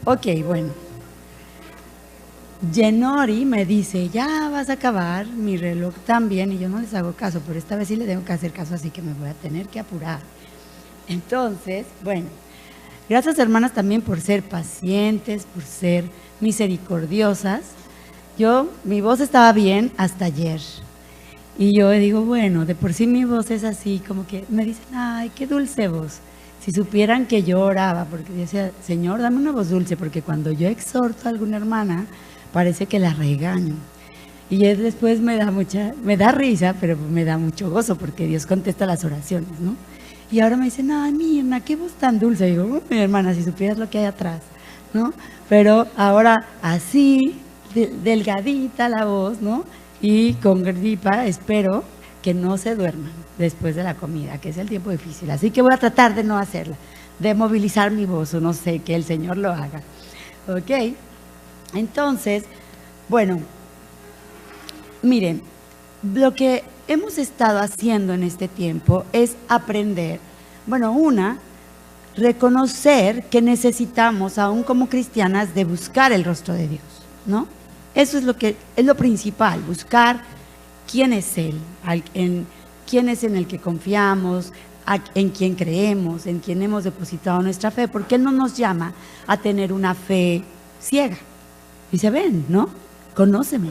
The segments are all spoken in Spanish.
Ok, bueno. Yenori me dice, ya vas a acabar, mi reloj también, y yo no les hago caso, pero esta vez sí le tengo que hacer caso, así que me voy a tener que apurar. Entonces, bueno, gracias hermanas también por ser pacientes, por ser misericordiosas. Mi voz estaba bien hasta ayer. Y yo digo, bueno, de por sí mi voz es así, como que me dicen, ay, qué dulce voz. Si supieran que yo oraba, porque decía, Señor, dame una voz dulce, porque cuando yo exhorto a alguna hermana, parece que la regaño. Y después me da risa, pero me da mucho gozo, porque Dios contesta las oraciones, ¿no? Y ahora me dicen, ay, Mirna, qué voz tan dulce. Y digo, mi hermana, si supieras lo que hay atrás, ¿no? Pero ahora así, delgadita la voz, ¿no? Y con gripa, espero que no se duerman después de la comida, que es el tiempo difícil. Así que voy a tratar de no hacerla, de movilizar mi voz, o no sé, que el Señor lo haga. ¿Ok? Entonces, bueno, miren, lo que hemos estado haciendo en este tiempo es aprender, bueno, reconocer que necesitamos, aún como cristianas, de buscar el rostro de Dios, ¿no? Eso es lo principal, buscar quién es Él, quién es en el que confiamos, en quién creemos, en quién hemos depositado nuestra fe, porque Él no nos llama a tener una fe ciega. Dice, ven, ¿no? Conóceme.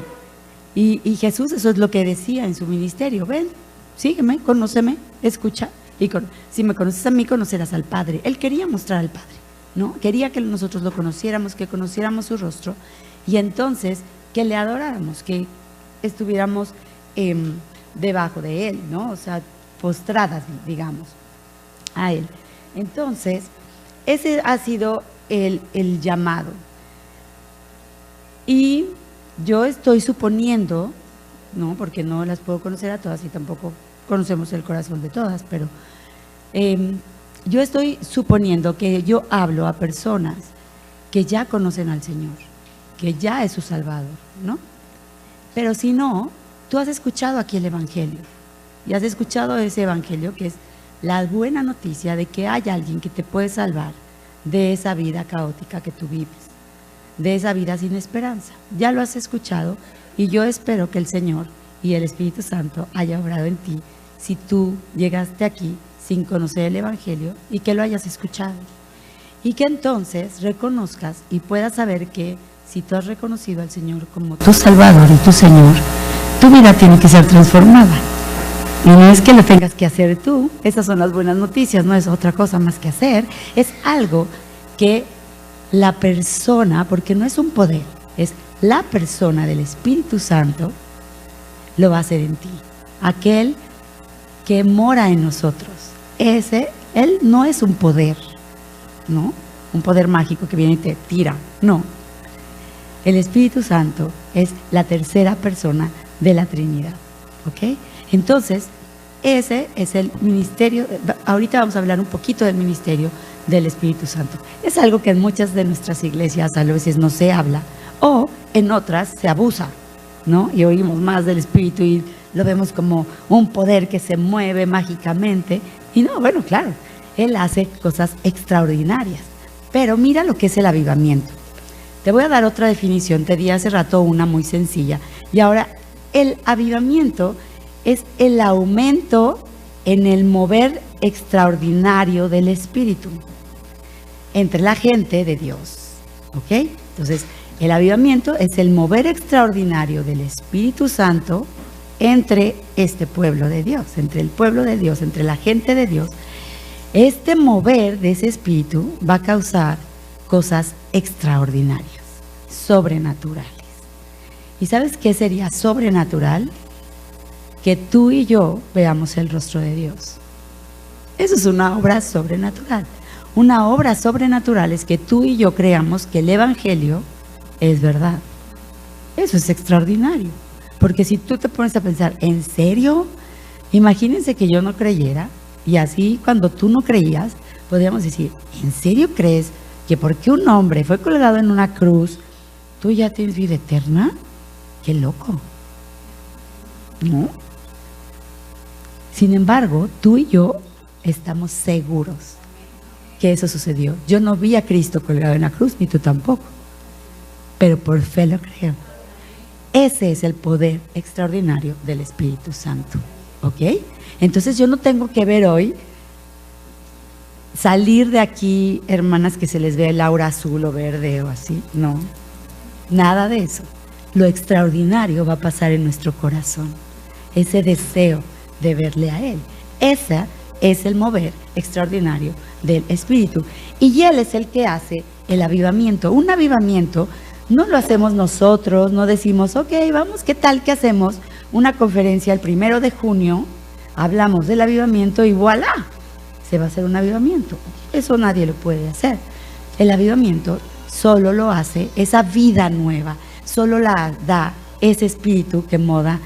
Y Jesús eso es lo que decía en su ministerio, ven, sígueme, conóceme, escucha. Y si me conoces a mí, conocerás al Padre. Él quería mostrar al Padre, ¿no? Quería que nosotros lo conociéramos, que conociéramos su rostro, y entonces que le adoráramos, que estuviéramos debajo de Él, ¿no? O sea, postradas, digamos, a Él. Entonces, ese ha sido el llamado. Y yo estoy suponiendo, ¿no? Porque no las puedo conocer a todas y tampoco conocemos el corazón de todas, pero yo estoy suponiendo que yo hablo a personas que ya conocen al Señor, que ya es su Salvador, ¿no? Pero si no, tú has escuchado aquí el Evangelio y has escuchado ese Evangelio que es la buena noticia de que hay alguien que te puede salvar de esa vida caótica que tú vives, de esa vida sin esperanza. Ya lo has escuchado y yo espero que el Señor y el Espíritu Santo haya obrado en ti si tú llegaste aquí sin conocer el Evangelio y que lo hayas escuchado. Y que entonces reconozcas y puedas saber que si tú has reconocido al Señor como tu Salvador y tu Señor, tu vida tiene que ser transformada. Y no es que lo tengas que hacer tú, esas son las buenas noticias, no es otra cosa más que hacer, es algo que la persona, porque no es un poder, es la persona del Espíritu Santo, lo va a hacer en ti. Aquel que mora en nosotros, Él no es un poder, ¿no? Un poder mágico que viene y te tira, no. El Espíritu Santo es la tercera persona de la Trinidad, ¿ok? Entonces, ese es el ministerio. Ahorita vamos a hablar un poquito del ministerio del Espíritu Santo. Es algo que en muchas de nuestras iglesias a veces no se habla, o en otras se abusa, ¿no? Y oímos más del Espíritu y lo vemos como un poder que se mueve mágicamente. Y no, bueno, claro, Él hace cosas extraordinarias. Pero mira lo que es el avivamiento. Te voy a dar otra definición, te di hace rato una muy sencilla. Y ahora, el avivamiento es el aumento en el mover extraordinario del Espíritu entre la gente de Dios, ¿ok? Entonces, el avivamiento es el mover extraordinario del Espíritu Santo entre este pueblo de Dios, entre el pueblo de Dios, entre la gente de Dios. Este mover de ese Espíritu va a causar cosas extraordinarias, sobrenaturales. ¿Y sabes qué sería sobrenatural? Que tú y yo veamos el rostro de Dios. Eso es una obra sobrenatural. Una obra sobrenatural es que tú y yo creamos que el Evangelio es verdad. Eso es extraordinario. Porque si tú te pones a pensar, ¿en serio? Imagínense que yo no creyera, y así cuando tú no creías, podríamos decir, ¿en serio crees que porque un hombre fue colgado en una cruz, tú ya tienes vida eterna? ¡Qué loco! ¿No? Sin embargo, tú y yo estamos seguros que eso sucedió. Yo no vi a Cristo colgado en la cruz, ni tú tampoco, pero por fe lo creo. Ese es el poder extraordinario del Espíritu Santo, ¿ok? Entonces yo no tengo que ver hoy, salir de aquí, hermanas, que se les ve el aura azul o verde o así, no, nada de eso. Lo extraordinario va a pasar en nuestro corazón, ese deseo de verle a Él. Ese es el mover extraordinario del Espíritu. Y Él es el que hace el avivamiento. Un avivamiento no lo hacemos nosotros, no decimos, ok, vamos, ¿qué tal que hacemos una conferencia el 1 de junio? Hablamos del avivamiento y voilà, se va a hacer un avivamiento. Eso nadie lo puede hacer. El avivamiento solo lo hace esa vida nueva, solo la da ese Espíritu que mora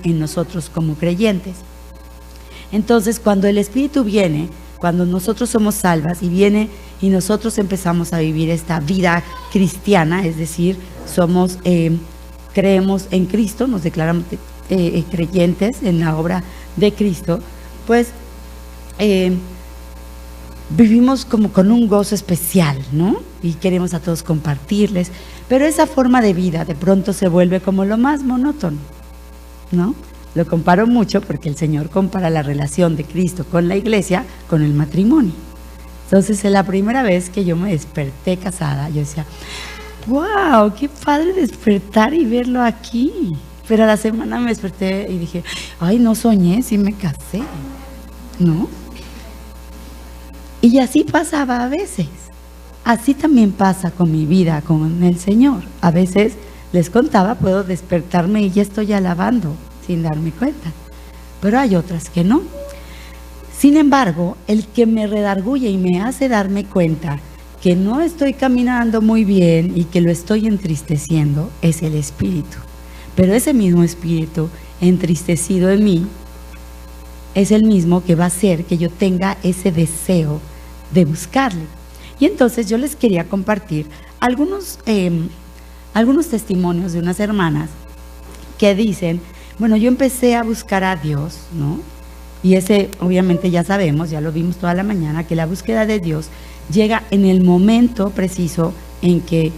en nosotros como creyentes. Entonces, cuando el Espíritu viene, cuando nosotros somos salvas y viene y nosotros empezamos a vivir esta vida cristiana, es decir, creemos en Cristo, nos declaramos creyentes en la obra de Cristo, pues vivimos como con un gozo especial, ¿no? Y queremos a todos compartirles, pero esa forma de vida de pronto se vuelve como lo más monótono, ¿no? Lo comparo mucho porque el Señor compara la relación de Cristo con la iglesia con el matrimonio. Entonces, en la primera vez que yo me desperté casada, yo decía, wow, qué padre despertar y verlo aquí. Pero a la semana me desperté y dije, ay, no soñé, sí me casé, ¿no? Y así pasaba a veces. Así también pasa con mi vida, con el Señor. A veces, les contaba, puedo despertarme y ya estoy alabando sin darme cuenta. Pero hay otras que no. Sin embargo, el que me redarguye y me hace darme cuenta que no estoy caminando muy bien y que lo estoy entristeciendo es el Espíritu. Pero ese mismo Espíritu entristecido en mí es el mismo que va a hacer que yo tenga ese deseo de buscarle. Y entonces yo les quería compartir algunos testimonios de unas hermanas que dicen, bueno, yo empecé a buscar a Dios, ¿no? Y ese, obviamente ya sabemos, ya lo vimos toda la mañana, que la búsqueda de Dios llega en el momento preciso en que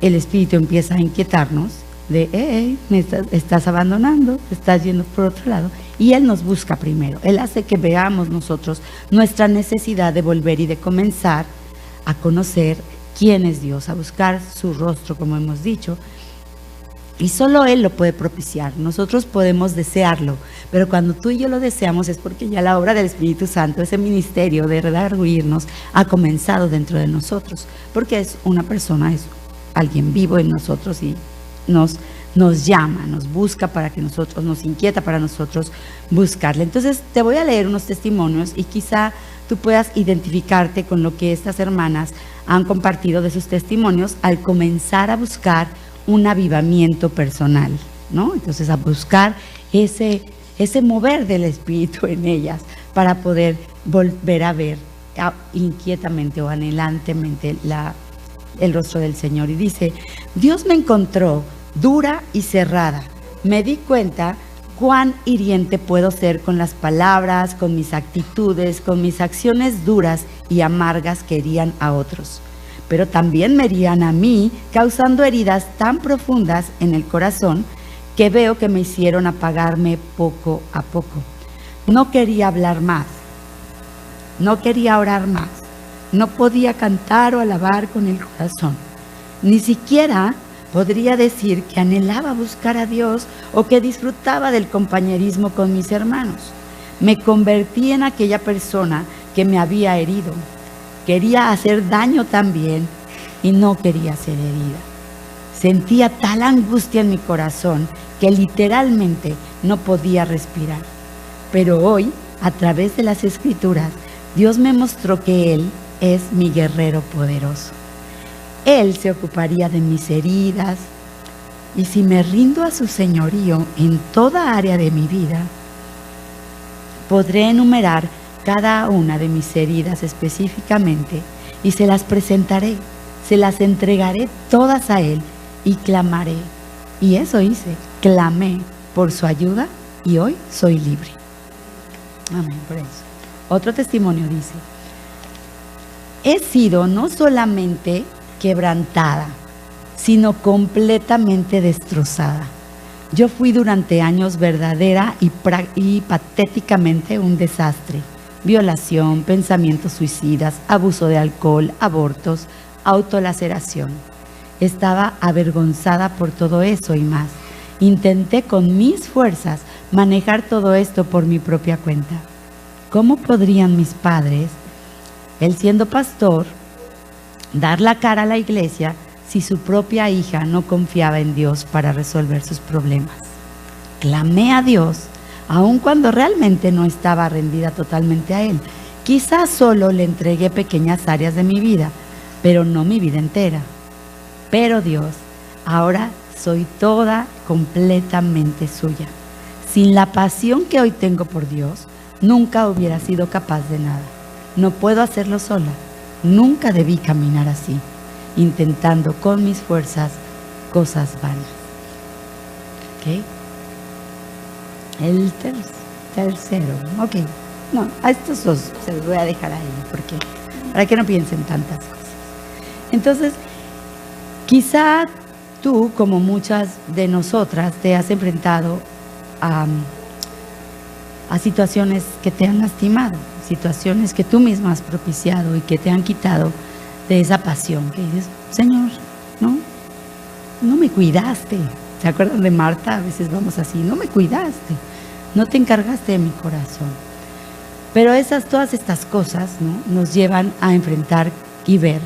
el Espíritu empieza a inquietarnos de, me estás abandonando, te estás yendo por otro lado, y Él nos busca primero. Él hace que veamos nosotros nuestra necesidad de volver y de comenzar a conocer quién es Dios, a buscar su rostro, como hemos dicho. Y solo Él lo puede propiciar. Nosotros podemos desearlo, pero cuando tú y yo lo deseamos es porque ya la obra del Espíritu Santo, ese ministerio de redarguirnos, ha comenzado dentro de nosotros, porque es una persona, es alguien vivo en nosotros y nos llama, nos busca para que nosotros, nos inquieta para nosotros buscarle. Entonces te voy a leer unos testimonios y quizá tú puedas identificarte con lo que estas hermanas han compartido de sus testimonios al comenzar a buscar un avivamiento personal, ¿no? Entonces a buscar ese mover del Espíritu en ellas para poder volver a ver inquietamente o anhelantemente el rostro del Señor. Y dice, Dios me encontró dura y cerrada. Me di cuenta cuán hiriente puedo ser con las palabras, con mis actitudes, con mis acciones duras y amargas que herían a otros. Pero también me herían a mí, causando heridas tan profundas en el corazón que veo que me hicieron apagarme poco a poco. No quería hablar más, no quería orar más, no podía cantar o alabar con el corazón. Ni siquiera podría decir que anhelaba buscar a Dios o que disfrutaba del compañerismo con mis hermanos. Me convertí en aquella persona que me había herido. Quería hacer daño también y no quería ser herida. Sentía tal angustia en mi corazón que literalmente no podía respirar. Pero hoy, a través de las Escrituras, Dios me mostró que Él es mi guerrero poderoso. Él se ocuparía de mis heridas y si me rindo a su señorío en toda área de mi vida, podré enumerar cada una de mis heridas específicamente y se las presentaré, se las entregaré todas a Él y clamaré. Y eso hice, clamé por su ayuda y hoy soy libre. Amén, por eso. Otro testimonio dice, he sido no solamente quebrantada, sino completamente destrozada. Yo fui durante años verdadera y patéticamente un desastre. Violación, pensamientos suicidas, abuso de alcohol, abortos, autolaceración. Estaba avergonzada por todo eso y más. Intenté con mis fuerzas manejar todo esto por mi propia cuenta. ¿Cómo podrían mis padres, él siendo pastor, dar la cara a la iglesia si su propia hija no confiaba en Dios para resolver sus problemas? Clamé a Dios, aun cuando realmente no estaba rendida totalmente a Él. Quizás solo le entregué pequeñas áreas de mi vida, pero no mi vida entera. Pero Dios, ahora soy toda completamente suya. Sin la pasión que hoy tengo por Dios, nunca hubiera sido capaz de nada. No puedo hacerlo sola. Nunca debí caminar así, intentando con mis fuerzas cosas vanas. ¿Ok? El tercero. Ok. No, a estos dos se los voy a dejar ahí, porque para que no piensen tantas cosas. Entonces, quizá tú, como muchas de nosotras, te has enfrentado a situaciones que te han lastimado, situaciones que tú misma has propiciado y que te han quitado de esa pasión, que dices, Señor, no me cuidaste. ¿Se acuerdan de Marta? A veces vamos así, no me cuidaste, no te encargaste de mi corazón. Pero todas estas cosas, ¿no?, nos llevan a enfrentar y ver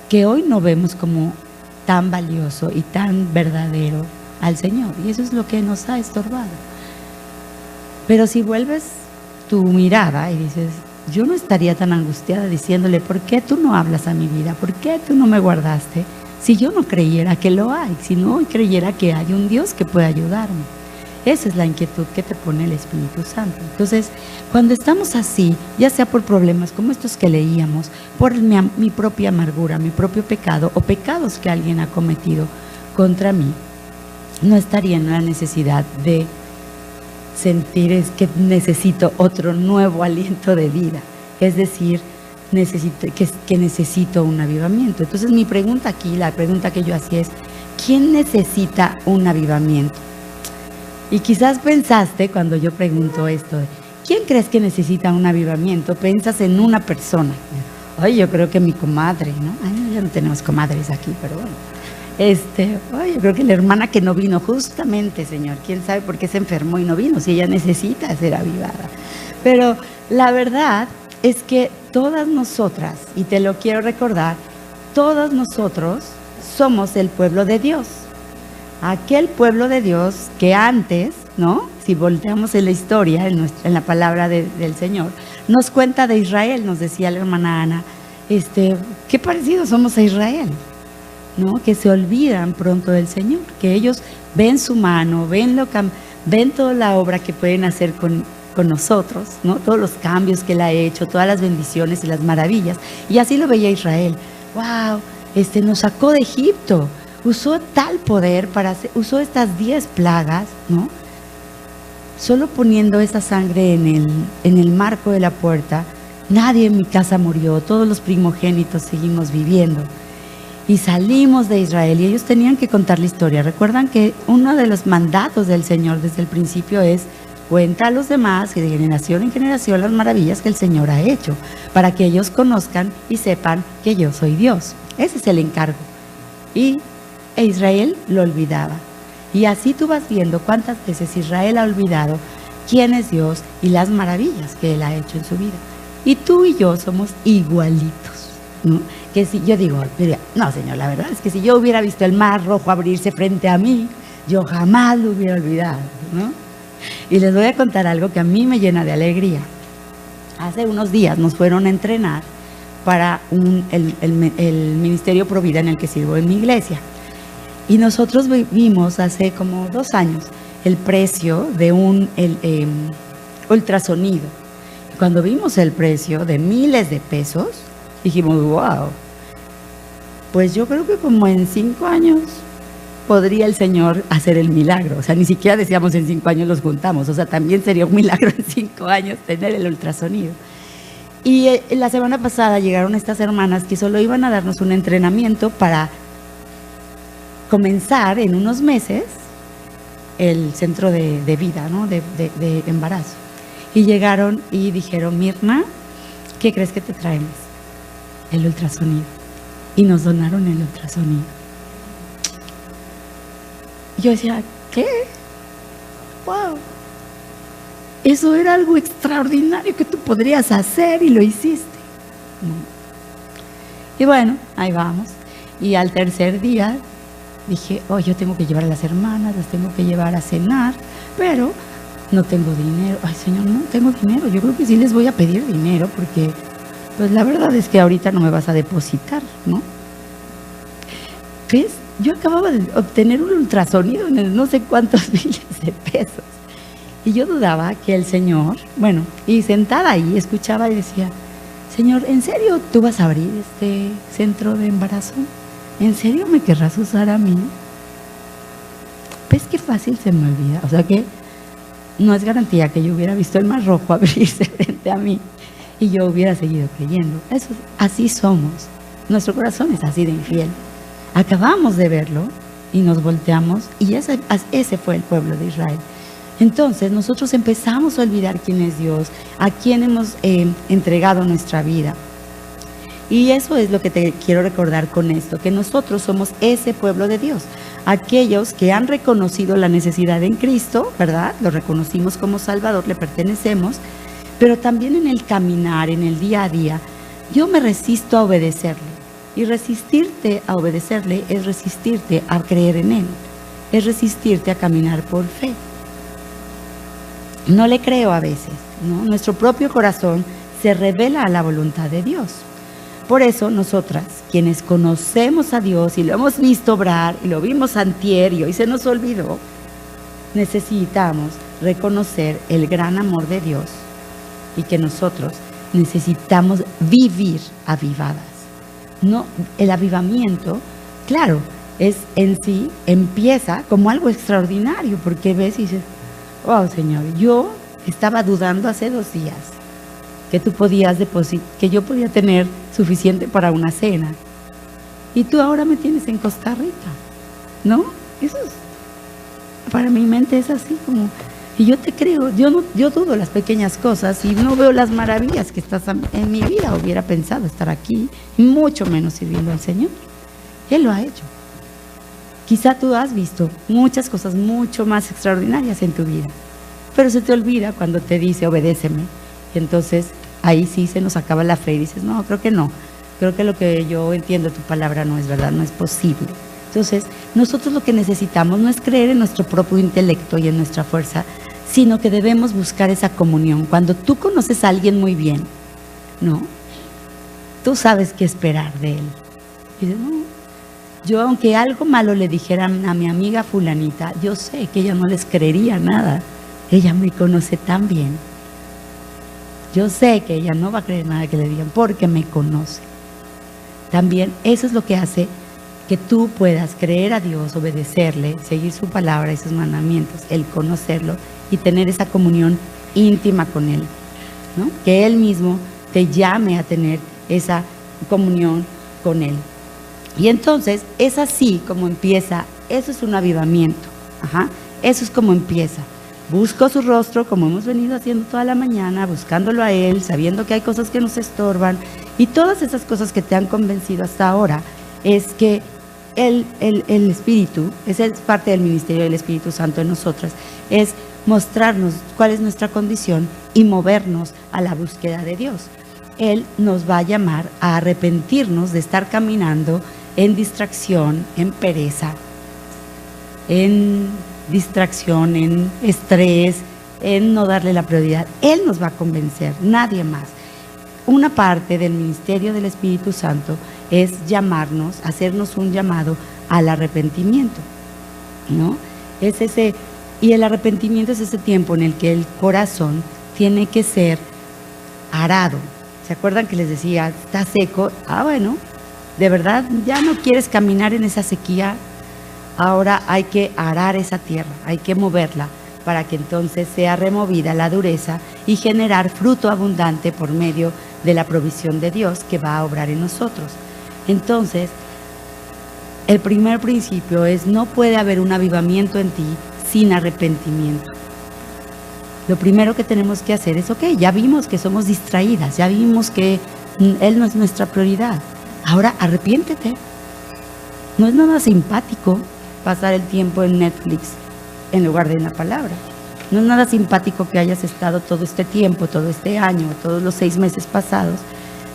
que hoy no vemos como tan valioso y tan verdadero al Señor, y eso es lo que nos ha estorbado. Pero si vuelves tu mirada y dices, yo no estaría tan angustiada diciéndole, ¿por qué tú no hablas a mi vida? ¿Por qué tú no me guardaste? Si yo no creyera que lo hay, si no creyera que hay un Dios que puede ayudarme. Esa es la inquietud que te pone el Espíritu Santo. Entonces, cuando estamos así, ya sea por problemas como estos que leíamos, por mi propia amargura, mi propio pecado o pecados que alguien ha cometido contra mí, no estaría en la necesidad de sentir que necesito otro nuevo aliento de vida, es decir, que necesito un avivamiento. Entonces mi pregunta aquí, la pregunta que yo hacía es, ¿quién necesita un avivamiento? Y quizás pensaste, cuando yo pregunto esto, ¿quién crees que necesita un avivamiento? Piensas en una persona. Ay, yo creo que mi comadre, ¿no? Ay, ya no tenemos comadres aquí, pero bueno. Ay, yo creo que la hermana que no vino, justamente, Señor, quién sabe por qué se enfermó y no vino, si ella necesita ser avivada. Pero la verdad es que todas nosotras, y te lo quiero recordar, todos nosotros somos el pueblo de Dios. Aquel pueblo de Dios que antes, ¿no?, si volteamos en la historia, en la palabra del Señor, nos cuenta de Israel, nos decía la hermana Ana, qué parecidos somos a Israel, ¿no?, que se olvidan pronto del Señor, que ellos ven su mano, ven toda la obra que pueden hacer con nosotros, ¿no?, todos los cambios que Él ha hecho, todas las bendiciones y las maravillas, y así lo veía Israel. ¡Wow! Nos sacó de Egipto, usó tal poder usó estas 10 plagas, ¿no?, solo poniendo esa sangre en el marco de la puerta. Nadie en mi casa murió, todos los primogénitos seguimos viviendo. Y salimos de Israel y ellos tenían que contar la historia. Recuerdan que uno de los mandatos del Señor desde el principio es: cuenta a los demás y de generación en generación las maravillas que el Señor ha hecho, para que ellos conozcan y sepan que yo soy Dios. Ese es el encargo. E Israel lo olvidaba. Y así tú vas viendo cuántas veces Israel ha olvidado quién es Dios y las maravillas que Él ha hecho en su vida. Y tú y yo somos igualitos, ¿no? Que si yo digo, no, Señor, la verdad es que si yo hubiera visto el mar rojo abrirse frente a mí, yo jamás lo hubiera olvidado, ¿no? Y les voy a contar algo que a mí me llena de alegría. Hace unos días nos fueron a entrenar para el Ministerio Provida en el que sirvo en mi iglesia. Y nosotros vimos hace como 2 años el precio de un ultrasonido. Cuando vimos el precio de miles de pesos, dijimos, wow, pues yo creo que como en 5 años podría el Señor hacer el milagro. O sea, ni siquiera decíamos en 5 años los juntamos. O sea, también sería un milagro en 5 años tener el ultrasonido. Y la semana pasada llegaron estas hermanas que solo iban a darnos un entrenamiento para comenzar en unos meses el centro de vida, ¿no? de embarazo. Y llegaron y dijeron, Mirna, ¿qué crees que te traemos? El ultrasonido. Y nos donaron el ultrasonido. Yo decía, ¿qué? ¡Wow! Eso era algo extraordinario que tú podrías hacer y lo hiciste. Y bueno, ahí vamos. Y al tercer día dije, oh, yo tengo que llevar a las hermanas, las tengo que llevar a cenar, pero no tengo dinero. Ay, Señor, no tengo dinero. Yo creo que sí les voy a pedir dinero porque, pues la verdad es que ahorita no me vas a depositar, ¿no? ¿Ves? Yo acababa de obtener un ultrasonido en no sé cuántos miles de pesos. Y yo dudaba que el Señor, bueno, y sentada ahí escuchaba y decía, Señor, ¿en serio tú vas a abrir este centro de embarazo? ¿En serio me querrás usar a mí? ¿Ves qué fácil se me olvida? O sea que no es garantía que yo hubiera visto el Mar Rojo abrirse frente a mí y yo hubiera seguido creyendo. Eso, así somos. Nuestro corazón es así de infiel. Acabamos de verlo y nos volteamos y ese fue el pueblo de Israel. Entonces nosotros empezamos a olvidar quién es Dios, a quién hemos entregado nuestra vida. Y eso es lo que te quiero recordar con esto, que nosotros somos ese pueblo de Dios, aquellos que han reconocido la necesidad en Cristo, ¿verdad? Lo reconocimos como Salvador, le pertenecemos, pero también en el caminar, en el día a día, yo me resisto a obedecerle. Y resistirte a obedecerle es resistirte a creer en Él, es resistirte a caminar por fe. No le creo a veces, ¿no? Nuestro propio corazón se revela a la voluntad de Dios. Por eso nosotras, quienes conocemos a Dios y lo hemos visto obrar y lo vimos antier y hoy se nos olvidó, necesitamos reconocer el gran amor de Dios y que nosotros necesitamos vivir avivadas. No, el avivamiento, claro, es en sí, empieza como algo extraordinario, porque ves y dices, wow, Señor, yo estaba dudando hace 2 días que tú podías depositar, que yo podía tener suficiente para una cena. Y tú ahora me tienes en Costa Rica, ¿no? Eso es, para mi mente es así como, y yo te creo, yo dudo las pequeñas cosas y no veo las maravillas que estás en mi vida. Hubiera pensado estar aquí, mucho menos sirviendo al Señor. Él lo ha hecho. Quizá tú has visto muchas cosas mucho más extraordinarias en tu vida, pero se te olvida cuando te dice, obedéceme. Y entonces ahí sí se nos acaba la fe y dices, no, creo que no. Creo que lo que yo entiendo de tu palabra no es verdad, no es posible. Entonces, nosotros lo que necesitamos no es creer en nuestro propio intelecto y en nuestra fuerza, sino que debemos buscar esa comunión. Cuando tú conoces a alguien muy bien, ¿no? Tú sabes qué esperar de él. Y dices, no, yo aunque algo malo le dijeran a mi amiga fulanita, yo sé que ella no les creería nada. Ella me conoce tan bien. Yo sé que ella no va a creer nada que le digan porque me conoce. También eso es lo que hace que tú puedas creer a Dios, obedecerle, seguir su palabra y sus mandamientos, el conocerlo y tener esa comunión íntima con Él, ¿no? Que Él mismo te llame a tener esa comunión con Él. Y entonces es así como empieza, eso es un avivamiento, eso es como empieza. Busco su rostro, como hemos venido haciendo toda la mañana, buscándolo a Él, sabiendo que hay cosas que nos estorban, y todas esas cosas que te han convencido hasta ahora, es que el Espíritu, esa es parte del ministerio del Espíritu Santo en nosotras, es mostrarnos cuál es nuestra condición y movernos a la búsqueda de Dios. Él nos va a llamar a arrepentirnos de estar caminando en distracción, en pereza, en distracción, en estrés, en no darle la prioridad. Él nos va a convencer, nadie más. Una parte del ministerio del Espíritu Santo es llamarnos, hacernos un llamado al arrepentimiento, ¿no? Es ese, y el arrepentimiento es ese tiempo en el que el corazón tiene que ser arado. ¿Se acuerdan que les decía, está seco? Bueno, de verdad ya no quieres caminar en esa sequía. Ahora hay que arar esa tierra, hay que moverla para que entonces sea removida la dureza y generar fruto abundante por medio de la provisión de Dios que va a obrar en nosotros. Entonces, el primer principio es: no puede haber un avivamiento en ti sin arrepentimiento. Lo primero que tenemos que hacer es, ya vimos que somos distraídas, ya vimos que Él no es nuestra prioridad. Ahora arrepiéntete. No es nada simpático pasar el tiempo en Netflix en lugar de en la palabra. No es nada simpático que hayas estado todo este tiempo, todo este año, todos los 6 meses pasados,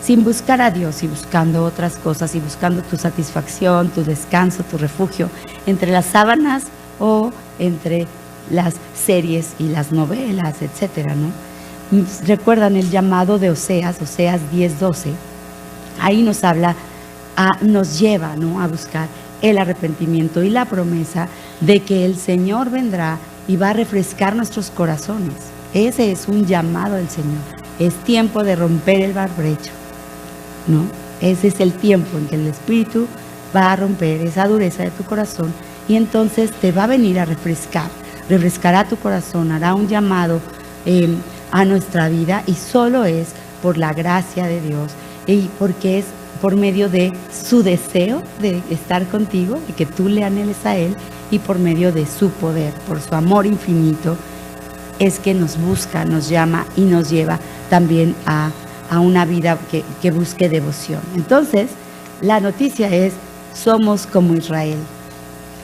sin buscar a Dios y buscando otras cosas y buscando tu satisfacción, tu descanso, tu refugio, entre las sábanas o entre las series y las novelas, etcétera, ¿no? Recuerdan el llamado de Oseas 10:12. Ahí nos habla, nos lleva, ¿no?, a buscar el arrepentimiento y la promesa de que el Señor vendrá y va a refrescar nuestros corazones. Ese es un llamado del Señor. Es tiempo de romper el barbrecho, ¿no? Ese es el tiempo en que el Espíritu va a romper esa dureza de tu corazón y entonces te va a venir a refrescar. Refrescará tu corazón, hará un llamado a nuestra vida, y solo es por la gracia de Dios y porque es por medio de su deseo de estar contigo y que tú le anheles a Él, y por medio de su poder, por su amor infinito, es que nos busca, nos llama y nos lleva también a una vida que busque devoción. Entonces, la noticia es: somos como Israel.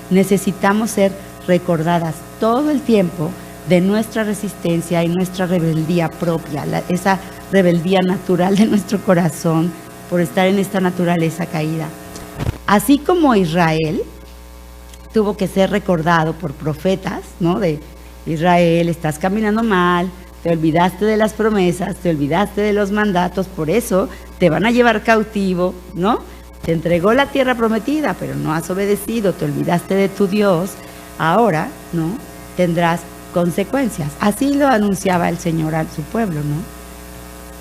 Necesitamos ser recordadas todo el tiempo de nuestra resistencia y nuestra rebeldía propia, esa rebeldía natural de nuestro corazón por estar en esta naturaleza caída. Así como Israel tuvo que ser recordado por profetas, ¿no? De Israel, estás caminando mal, te olvidaste de las promesas, te olvidaste de los mandatos, por eso te van a llevar cautivo, ¿no? Te entregó la tierra prometida, pero no has obedecido, te olvidaste de tu Dios. Ahora, ¿no?, tendrás consecuencias. Así lo anunciaba el Señor a su pueblo, ¿no?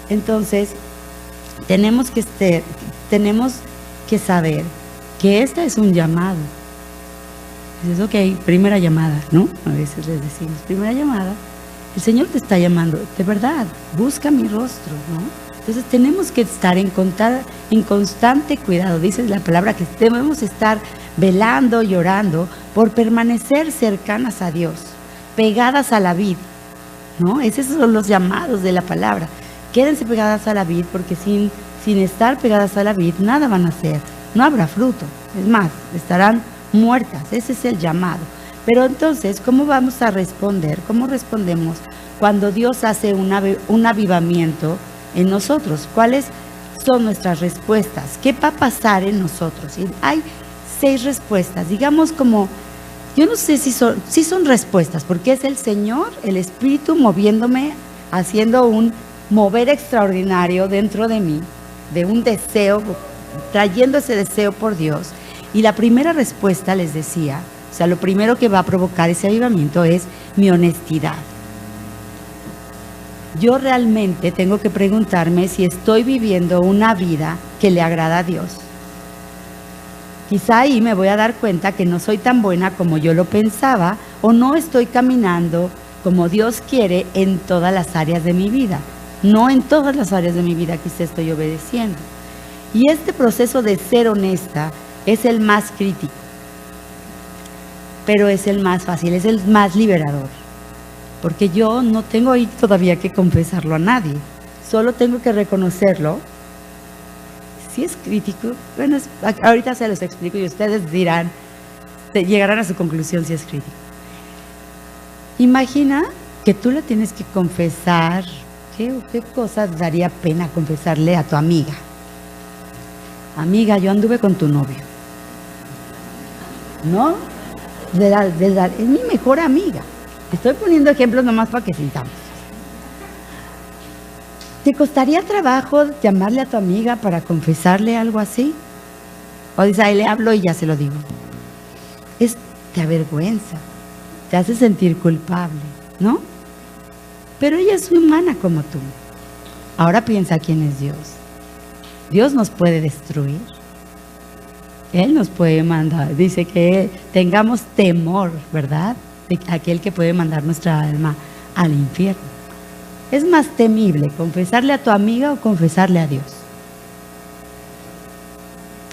Entonces, tenemos que saber que este es un llamado. Dices, primera llamada, ¿no? A veces les decimos, primera llamada. El Señor te está llamando, de verdad, busca mi rostro, ¿no? Entonces tenemos que estar en constante cuidado. Dice la palabra que debemos estar velando y orando por permanecer cercanas a Dios, pegadas a la vid, ¿no? Esos son los llamados de la palabra. Quédense pegadas a la vid, porque sin estar pegadas a la vid nada van a hacer, no habrá fruto, es más, estarán muertas. Ese es el llamado. Pero entonces, ¿cómo vamos a responder? ¿Cómo respondemos cuando Dios hace un avivamiento en nosotros? ¿Cuáles son nuestras respuestas? ¿Qué va a pasar en nosotros? Y hay 6 respuestas, digamos, como, yo no sé si son respuestas, porque es el Señor, el Espíritu moviéndome, haciendo un mover extraordinario dentro de mí, de un deseo, trayendo ese deseo por Dios. Y la primera respuesta, les decía, o sea, lo primero que va a provocar ese avivamiento es mi honestidad. Yo realmente tengo que preguntarme si estoy viviendo una vida que le agrada a Dios. Quizá ahí me voy a dar cuenta que no soy tan buena como yo lo pensaba, o no estoy caminando como Dios quiere en todas las áreas de mi vida. No en todas las áreas de mi vida quizá estoy obedeciendo. Y este proceso de ser honesta es el más crítico, pero es el más fácil, es el más liberador. Porque yo no tengo ahí todavía que confesarlo a nadie, solo tengo que reconocerlo. Si es crítico, bueno, ahorita se los explico y ustedes dirán, llegarán a su conclusión si es crítico. Imagina que tú le tienes que confesar, ¿qué cosa daría pena confesarle a tu amiga? Amiga, yo anduve con tu novio, ¿no? Es mi mejor amiga. Estoy poniendo ejemplos nomás para que sintamos. ¿Te costaría trabajo llamarle a tu amiga para confesarle algo así? O dices, ahí le hablo y ya se lo digo. Te avergüenza, te hace sentir culpable, ¿no? Pero ella es humana como tú. Ahora piensa quién es Dios. Dios nos puede destruir. Él nos puede mandar. Dice que tengamos temor, ¿verdad?, de aquel que puede mandar nuestra alma al infierno. ¿Es más temible confesarle a tu amiga o confesarle a Dios?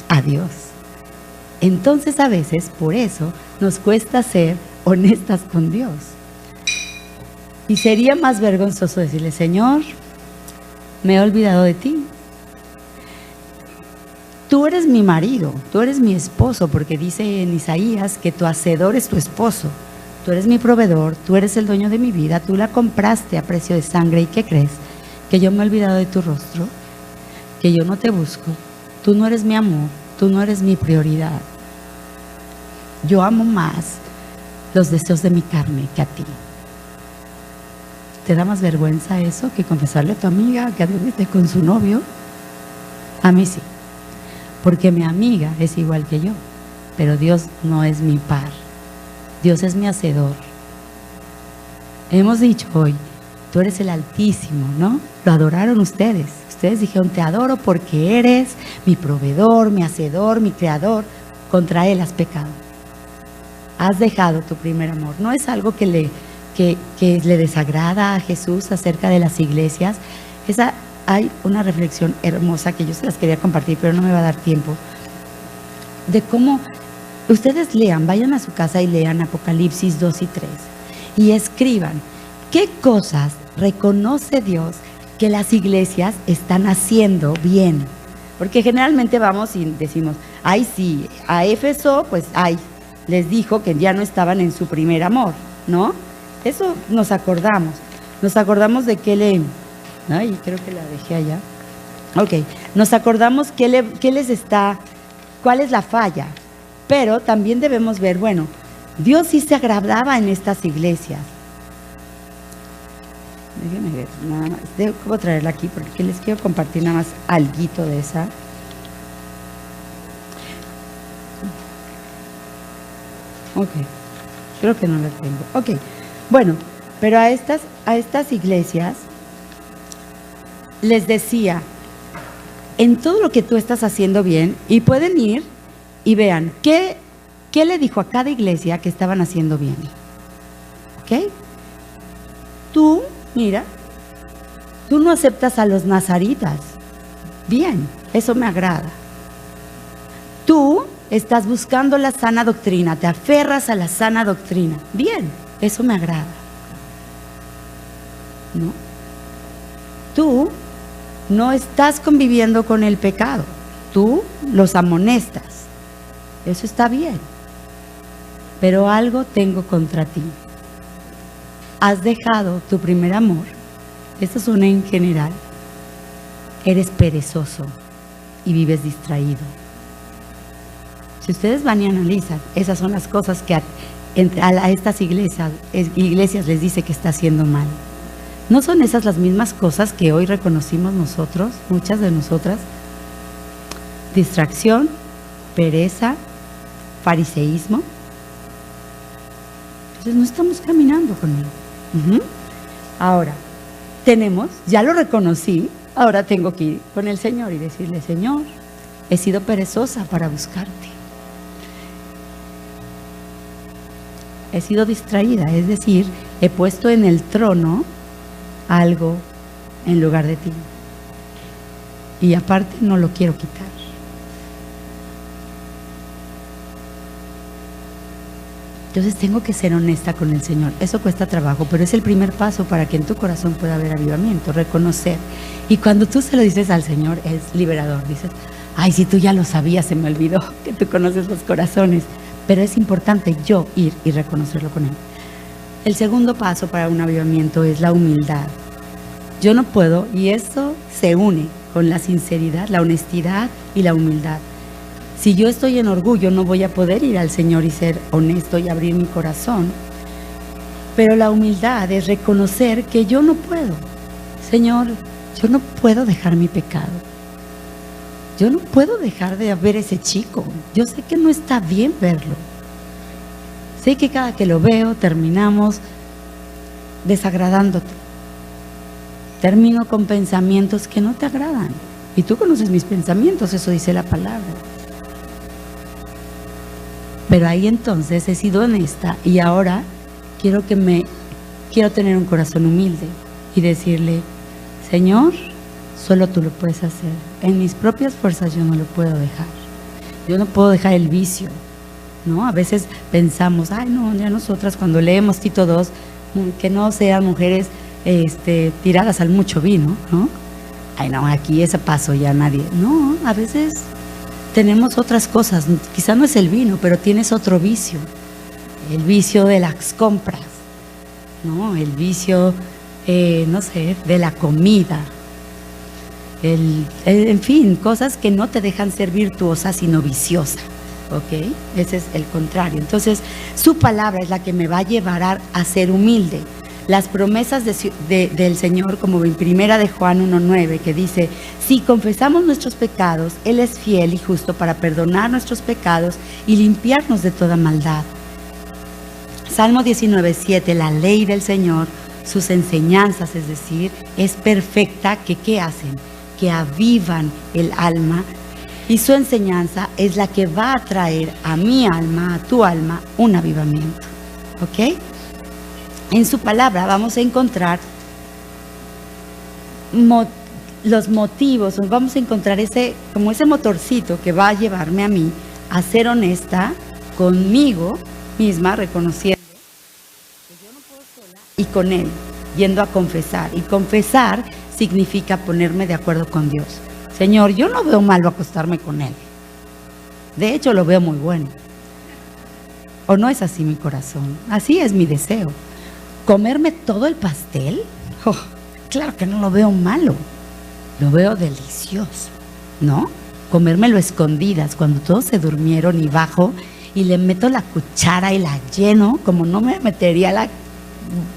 A Dios. Entonces a veces por eso nos cuesta ser honestas con Dios. Y sería más vergonzoso decirle: Señor, me he olvidado de ti. Tú eres mi marido, tú eres mi esposo, porque dice en Isaías que tu hacedor es tu esposo. Tú eres mi proveedor, tú eres el dueño de mi vida, tú la compraste a precio de sangre. ¿Y qué crees? Que yo me he olvidado de tu rostro, que yo no te busco, tú no eres mi amor, tú no eres mi prioridad. Yo amo más los deseos de mi carne que a ti. ¿Te da más vergüenza eso que confesarle a tu amiga que anduviste con su novio? A mí sí, porque mi amiga es igual que yo, pero Dios no es mi par. Dios es mi hacedor. Hemos dicho hoy, tú eres el Altísimo, ¿no? Lo adoraron ustedes. Ustedes dijeron: te adoro porque eres mi proveedor, mi hacedor, mi creador. Contra Él has pecado. Has dejado tu primer amor. No es algo que le desagrada a Jesús acerca de las iglesias. Hay una reflexión hermosa que yo se las quería compartir, pero no me va a dar tiempo. De cómo ustedes lean, vayan a su casa y lean Apocalipsis 2 y 3 y escriban qué cosas reconoce Dios que las iglesias están haciendo bien. Porque generalmente vamos y decimos: ay, sí, a Éfeso, pues les dijo que ya no estaban en su primer amor, ¿no? Eso nos acordamos. Nos acordamos de que ay, creo que la dejé allá. Ok, nos acordamos cuál es la falla. Pero también debemos ver, bueno, Dios sí se agradaba en estas iglesias. Déjenme ver, nada más. Debo traerla aquí porque les quiero compartir nada más alguito de esa. Ok, creo que no la tengo. Ok, bueno, pero a estas iglesias les decía: en todo lo que tú estás haciendo bien, y pueden ir y vean qué le dijo a cada iglesia que estaban haciendo bien. ¿Ok? Tú, mira, tú no aceptas a los nazaritas. Bien, eso me agrada. Tú estás buscando la sana doctrina, te aferras a la sana doctrina. Bien, eso me agrada. ¿No? Tú no estás conviviendo con el pecado. Tú los amonestas. Eso está bien. Pero algo tengo contra ti. Has dejado tu primer amor. Esto es una en general. Eres perezoso y vives distraído. Si ustedes van y analizan, esas son las cosas que a estas iglesias les dice que está haciendo mal. ¿No son esas las mismas cosas que hoy reconocimos nosotros, muchas de nosotras? Distracción, pereza, fariseísmo. Entonces no estamos caminando con Él. Ahora, ya lo reconocí, ahora tengo que ir con el Señor y decirle: Señor, he sido perezosa para buscarte. He sido distraída, es decir, he puesto en el trono algo en lugar de ti. Y aparte no lo quiero quitar. Entonces tengo que ser honesta con el Señor. Eso cuesta trabajo, pero es el primer paso para que en tu corazón pueda haber avivamiento, reconocer. Y cuando tú se lo dices al Señor, es liberador. Dices: ay, si tú ya lo sabías, se me olvidó que tú conoces los corazones. Pero es importante yo ir y reconocerlo con Él. El segundo paso para un avivamiento es la humildad. Yo no puedo, y esto se une con la sinceridad, la honestidad y la humildad. Si yo estoy en orgullo, no voy a poder ir al Señor y ser honesto y abrir mi corazón. Pero la humildad es reconocer que yo no puedo. Señor, yo no puedo dejar mi pecado. Yo no puedo dejar de ver ese chico. Yo sé que no está bien verlo. Sé que cada que lo veo terminamos desagradándote. Termino con pensamientos que no te agradan. Y tú conoces mis pensamientos, eso dice la palabra. Pero ahí entonces he sido honesta y ahora quiero tener un corazón humilde y decirle, Señor, solo tú lo puedes hacer. En mis propias fuerzas yo no lo puedo dejar. Yo no puedo dejar el vicio, ¿no? A veces pensamos, ay no, ya nosotras cuando leemos Tito 2, que no sean mujeres tiradas al mucho vino, ¿no? Ay no, aquí ese paso ya nadie. No, a veces tenemos otras cosas, quizá no es el vino, pero tienes otro vicio. El vicio de las compras, ¿no? El vicio, no sé, de la comida. En fin, cosas que no te dejan ser virtuosa, sino viciosa, ¿ok? Ese es el contrario. Entonces, su palabra es la que me va a llevar a ser humilde. Las promesas del Señor, como en primera de Juan 1:9, que dice, si confesamos nuestros pecados, Él es fiel y justo para perdonar nuestros pecados y limpiarnos de toda maldad. Salmo 19:7, la ley del Señor, sus enseñanzas, es decir, es perfecta, que ¿qué hacen? Que avivan el alma, y su enseñanza es la que va a traer a mi alma, a tu alma, un avivamiento, ¿ok? En su palabra vamos a encontrar los motivos, vamos a encontrar como ese motorcito que va a llevarme a mí a ser honesta conmigo misma, reconociendo que yo no puedo sola, y con Él, yendo a confesar. Y confesar significa ponerme de acuerdo con Dios. Señor, yo no veo malo acostarme con Él. De hecho, lo veo muy bueno. ¿O no es así mi corazón? Así es mi deseo. ¿Comerme todo el pastel? Oh, claro que no lo veo malo. Lo veo delicioso, ¿no? Comérmelo a escondidas, cuando todos se durmieron, y bajo y le meto la cuchara y la lleno, como no me metería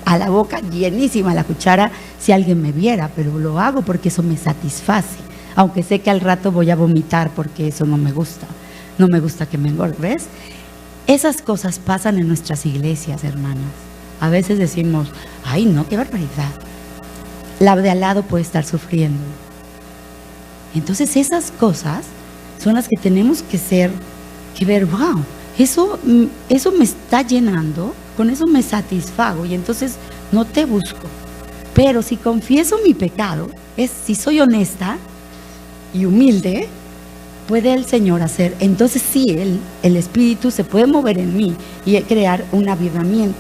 a la boca llenísima la cuchara si alguien me viera, pero lo hago porque eso me satisface, aunque sé que al rato voy a vomitar porque eso no me gusta. No me gusta que me engorde, ¿ves? Esas cosas pasan en nuestras iglesias, hermanas. A veces decimos, ay no, qué barbaridad. La de al lado puede estar sufriendo. Entonces esas cosas son las que tenemos que ver, wow, eso me está llenando, con eso me satisfago, y entonces no te busco. Pero si confieso mi pecado, si soy honesta y humilde, puede el Señor hacer, entonces sí, el Espíritu se puede mover en mí y crear un avivamiento,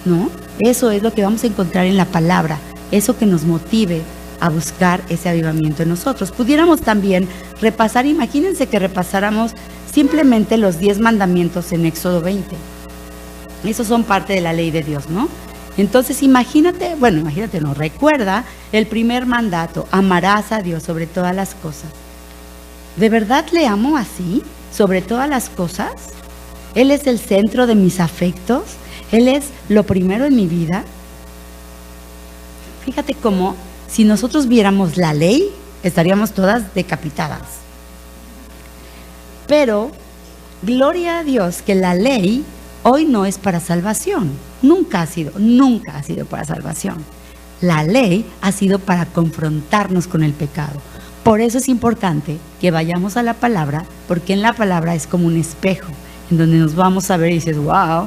¿no? Eso es lo que vamos a encontrar en la palabra, eso que nos motive a buscar ese avivamiento en nosotros. Pudiéramos también repasar, imagínense que repasáramos simplemente los 10 mandamientos en Éxodo 20. Esos son parte de la ley de Dios, ¿no? Entonces imagínate, no, recuerda el primer mandato, amarás a Dios sobre todas las cosas. ¿De verdad le amo así, sobre todas las cosas? ¿Él es el centro de mis afectos? ¿Él es lo primero en mi vida? Fíjate cómo, si nosotros viéramos la ley, estaríamos todas decapitadas. Pero, gloria a Dios que la ley hoy no es para salvación. Nunca ha sido para salvación. La ley ha sido para confrontarnos con el pecado. Por eso es importante que vayamos a la palabra, porque en la palabra es como un espejo, en donde nos vamos a ver y dices, wow,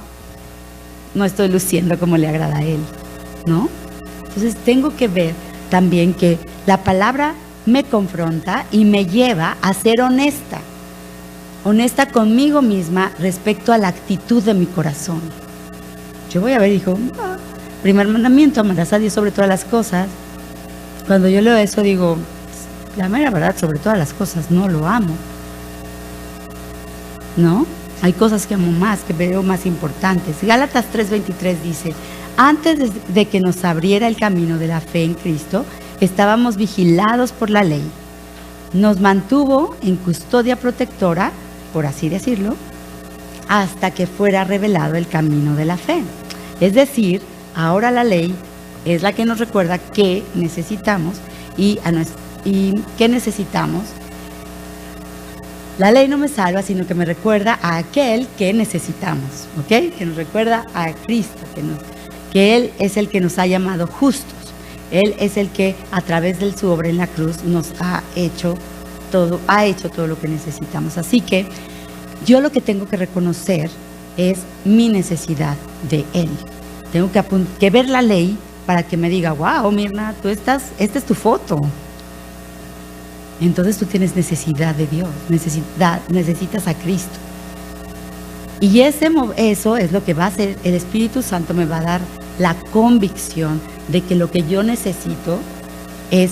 no estoy luciendo como le agrada a Él, ¿no? Entonces tengo que ver también que la palabra me confronta y me lleva a ser honesta conmigo misma respecto a la actitud de mi corazón. Yo voy a ver, dijo, primer mandamiento, amarás a Dios sobre todas las cosas. Cuando yo leo eso digo, la mera verdad, sobre todas las cosas no lo amo, ¿no? Hay cosas que amo más, que veo más importantes. Gálatas 3:23 dice, antes de que nos abriera el camino de la fe en Cristo, estábamos vigilados por la ley. Nos mantuvo en custodia protectora, por así decirlo, hasta que fuera revelado el camino de la fe. Es decir, ahora la ley es la que nos recuerda qué necesitamos y qué necesitamos. La ley no me salva, sino que me recuerda a aquel que necesitamos, ¿ok? Que nos recuerda a Cristo, que Él es el que nos ha llamado justos. Él es el que a través de su obra en la cruz nos ha hecho todo lo que necesitamos. Así que yo lo que tengo que reconocer es mi necesidad de Él. Tengo que ver la ley para que me diga, wow, Mirna, esta es tu foto. Entonces tú tienes necesidad de Dios, necesitas a Cristo. Y eso es lo que va a hacer, el Espíritu Santo me va a dar la convicción de que lo que yo necesito es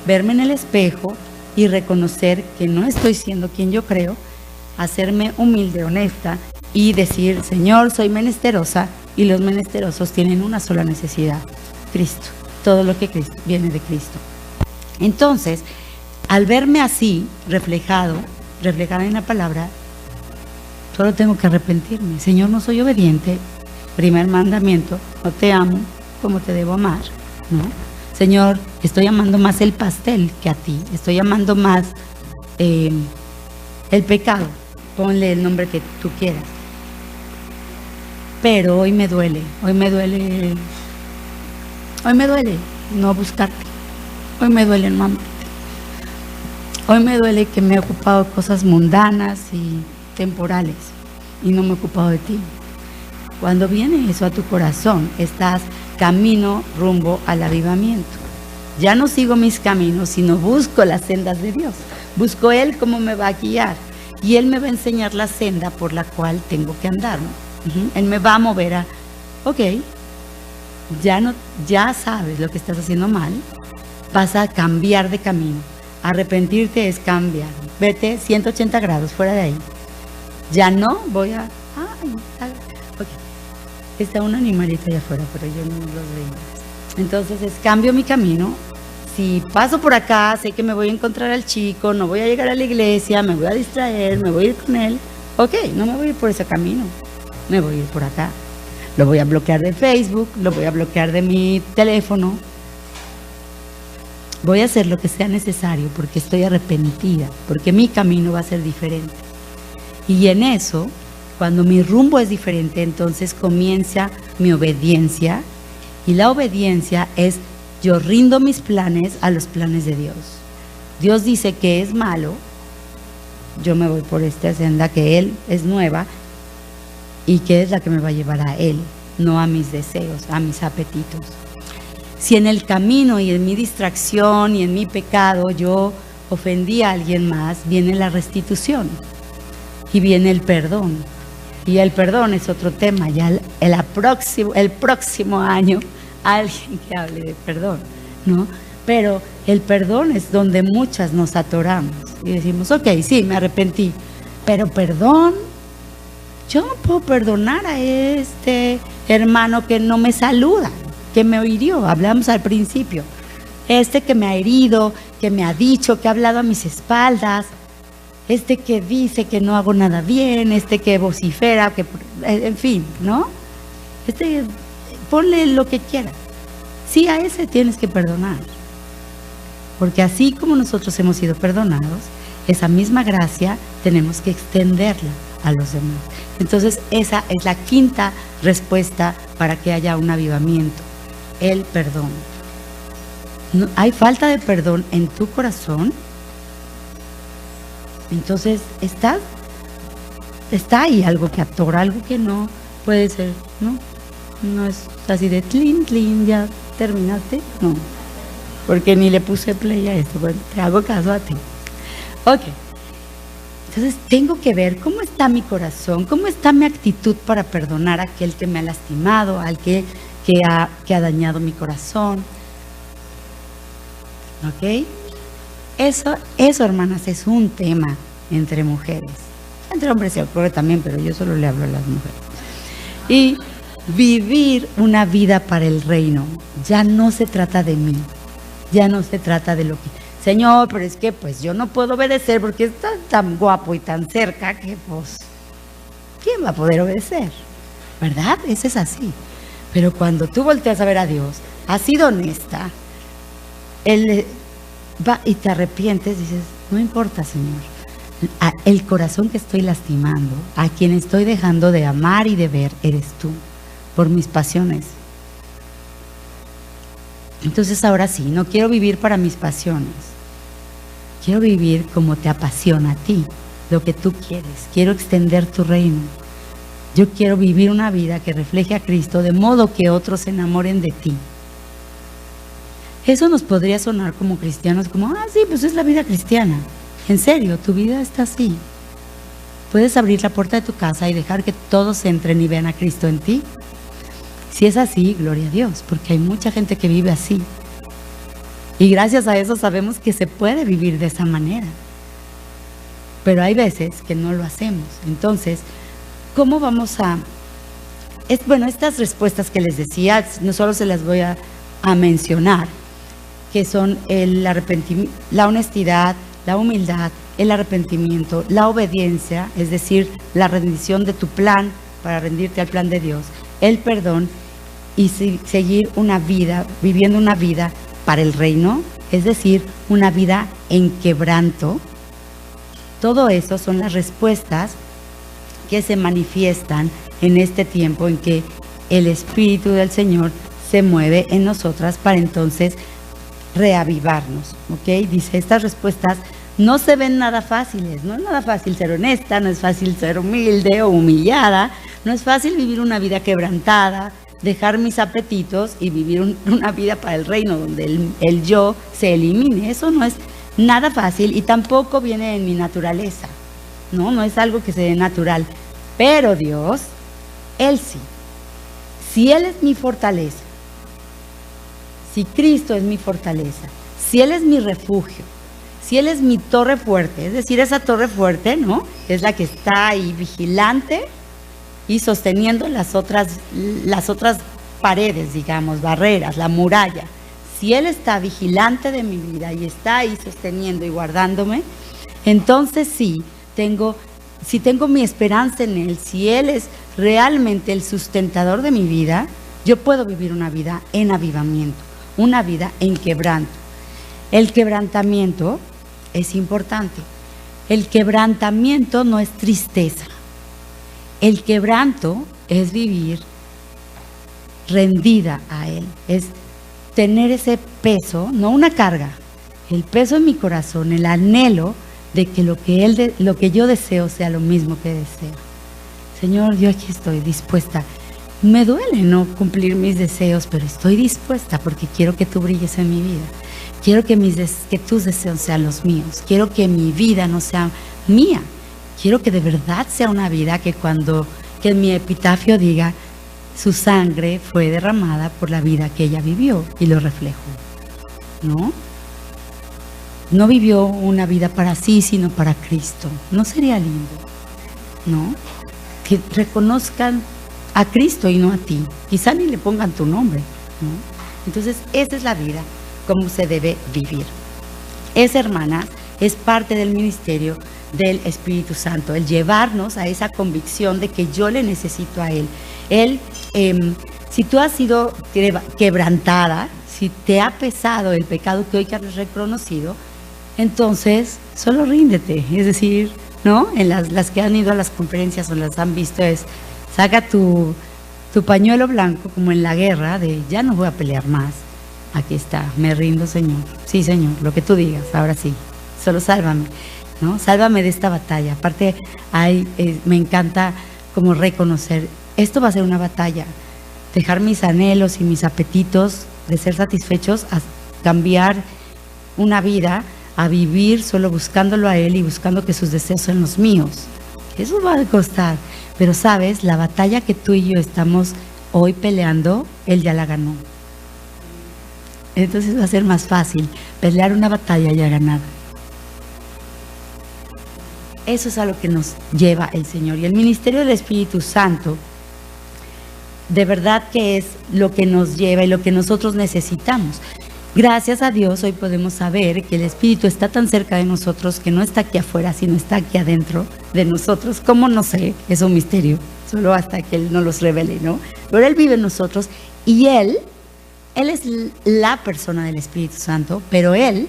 verme en el espejo y reconocer que no estoy siendo quien yo creo, hacerme humilde, honesta y decir, Señor, soy menesterosa, y los menesterosos tienen una sola necesidad, Cristo. Todo lo que Cristo viene de Cristo. Entonces, al verme así, reflejada en la palabra, solo tengo que arrepentirme. Señor, no soy obediente. Primer mandamiento, no te amo como te debo amar, ¿no? Señor, estoy amando más el pastel que a ti. Estoy amando más el pecado. Ponle el nombre que tú quieras. Pero hoy me duele no buscarte. Hoy me duele no amarte. Hoy me duele que me he ocupado de cosas mundanas y temporales y no me he ocupado de ti. Cuando viene eso a tu corazón, estás camino rumbo al avivamiento. Ya no sigo mis caminos, sino busco las sendas de Dios. Busco Él cómo me va a guiar y Él me va a enseñar la senda por la cual tengo que andar, ¿no? Él me va a mover a, ok, ya sabes lo que estás haciendo mal, vas a cambiar de camino. Arrepentirte es cambiar. Vete 180 grados fuera de ahí. Ya no voy a... okay. Está un animalito allá afuera, pero yo no los veo. Entonces cambio mi camino. Si paso por acá, sé que me voy a encontrar al chico, no voy a llegar a la iglesia, me voy a distraer, me voy a ir con él. Ok, no me voy a ir por ese camino, me voy a ir por acá. Lo voy a bloquear de Facebook, lo voy a bloquear de mi teléfono. Voy a hacer lo que sea necesario porque estoy arrepentida, porque mi camino va a ser diferente. Y en eso, cuando mi rumbo es diferente, entonces comienza mi obediencia. Y la obediencia es, yo rindo mis planes a los planes de Dios. Dios dice que es malo, yo me voy por esta senda que Él es nueva y que es la que me va a llevar a Él, no a mis deseos, a mis apetitos. Si en el camino y en mi distracción y en mi pecado yo ofendí a alguien más, viene la restitución y viene el perdón. Y el perdón es otro tema, ya el próximo año alguien que hable de perdón, ¿no? Pero el perdón es donde muchas nos atoramos y decimos, ok, sí, me arrepentí, pero perdón, yo no puedo perdonar a este hermano que no me saluda, que me hirió, hablamos al principio, que me ha herido, que me ha dicho, que ha hablado a mis espaldas, que dice que no hago nada bien, que vocifera, en fin, ¿no? Ponle lo que quieras. Sí, a ese tienes que perdonar. Porque así como nosotros hemos sido perdonados, esa misma gracia tenemos que extenderla a los demás. Entonces, esa es la quinta respuesta para que haya un avivamiento: el perdón. No, ¿hay falta de perdón en tu corazón? Entonces, está ahí algo que atora, algo que no puede ser, ¿no? No es así de tlin, ya terminaste, no. Porque ni le puse play a esto, bueno, te hago caso a ti. Ok. Entonces tengo que ver cómo está mi corazón, cómo está mi actitud para perdonar a aquel que me ha lastimado, al que ha dañado mi corazón. ¿Ok? Eso, hermanas, es un tema entre mujeres. Entre hombres se ocurre también, pero yo solo le hablo a las mujeres. Y vivir una vida para el reino. Ya no se trata de mí. Ya no se trata de lo que... Señor, pero es que pues yo no puedo obedecer porque está tan guapo y tan cerca que pues... ¿quién va a poder obedecer? ¿Verdad? Eso es así. Pero cuando tú volteas a ver a Dios, has sido honesta, Él va y te arrepientes, dices, no importa, Señor. El corazón que estoy lastimando, a quien estoy dejando de amar y de ver, eres tú, por mis pasiones. Entonces ahora sí, no quiero vivir para mis pasiones. Quiero vivir como te apasiona a ti, lo que tú quieres. Quiero extender tu reino. Yo quiero vivir una vida que refleje a Cristo de modo que otros se enamoren de ti. Eso nos podría sonar como cristianos, como, sí, pues es la vida cristiana. En serio, tu vida está así. ¿Puedes abrir la puerta de tu casa y dejar que todos entren y vean a Cristo en ti? Si es así, gloria a Dios, porque hay mucha gente que vive así. Y gracias a eso sabemos que se puede vivir de esa manera. Pero hay veces que no lo hacemos. Entonces, ¿cómo vamos a...? Estas respuestas que les decía, no solo se las voy a mencionar, que son el arrepentimiento, la honestidad, la humildad, el arrepentimiento, la obediencia, es decir, la rendición de tu plan para rendirte al plan de Dios, el perdón y seguir una vida, viviendo una vida para el reino, es decir, una vida en quebranto. Todo eso son las respuestas que se manifiestan en este tiempo en que el Espíritu del Señor se mueve en nosotras para entonces reavivarnos, ¿ok? Dice, estas respuestas no se ven nada fáciles, no es nada fácil ser honesta, no es fácil ser humilde o humillada, no es fácil vivir una vida quebrantada, dejar mis apetitos y vivir una vida para el reino donde el yo se elimine. Eso no es nada fácil y tampoco viene en mi naturaleza, no es algo que se dé natural, pero Dios, Él sí. Si Él es mi fortaleza, si Cristo es mi fortaleza, si Él es mi refugio, si Él es mi torre fuerte, es decir, esa torre fuerte, ¿no?, es la que está ahí vigilante y sosteniendo las otras paredes, digamos, barreras, la muralla. Si Él está vigilante de mi vida y está ahí sosteniendo y guardándome, entonces si tengo mi esperanza en Él, si Él es realmente el sustentador de mi vida, yo puedo vivir una vida en avivamiento, una vida en quebranto. El quebrantamiento es importante. El quebrantamiento no es tristeza. El quebranto es vivir rendida a Él, es tener ese peso, no una carga, el peso en mi corazón, el anhelo de que lo que yo deseo sea lo mismo que deseo. Señor, yo aquí estoy dispuesta. Me duele no cumplir mis deseos, pero estoy dispuesta porque quiero que tú brilles en mi vida. Quiero que tus deseos sean los míos. Quiero que mi vida no sea mía. Quiero que de verdad sea una vida que que en mi epitafio diga, su sangre fue derramada por la vida que ella vivió y lo reflejo. No vivió una vida para sí, sino para Cristo. ¿No sería lindo? ¿No? Que reconozcan a Cristo y no a ti. Quizá ni le pongan tu nombre, ¿no? Entonces, esa es la vida, como se debe vivir. Esa, hermana, es parte del ministerio del Espíritu Santo, el llevarnos a esa convicción de que yo le necesito a Él. Él, si tú has sido quebrantada, si te ha pesado el pecado que hoy que has reconocido, entonces solo ríndete, es decir, ¿no? En las que han ido a las conferencias o las han visto es, saca tu pañuelo blanco como en la guerra de ya no voy a pelear más, aquí está, me rindo, Señor. Sí, Señor, lo que tú digas, ahora sí, solo sálvame, ¿no? Sálvame de esta batalla. Aparte, me encanta como reconocer, esto va a ser una batalla, dejar mis anhelos y mis apetitos de ser satisfechos a cambiar una vida, a vivir solo buscándolo a Él y buscando que sus deseos sean los míos. Eso va a costar, pero sabes, la batalla que tú y yo estamos hoy peleando, Él ya la ganó. Entonces va a ser más fácil pelear una batalla ya ganada. Eso es a lo que nos lleva el Señor. Y el ministerio del Espíritu Santo, de verdad que es lo que nos lleva y lo que nosotros necesitamos. Gracias a Dios hoy podemos saber que el Espíritu está tan cerca de nosotros que no está aquí afuera, sino está aquí adentro de nosotros. ¿Cómo? No sé, es un misterio, solo hasta que Él nos los revele, ¿no? Pero Él vive en nosotros y Él es la persona del Espíritu Santo, pero Él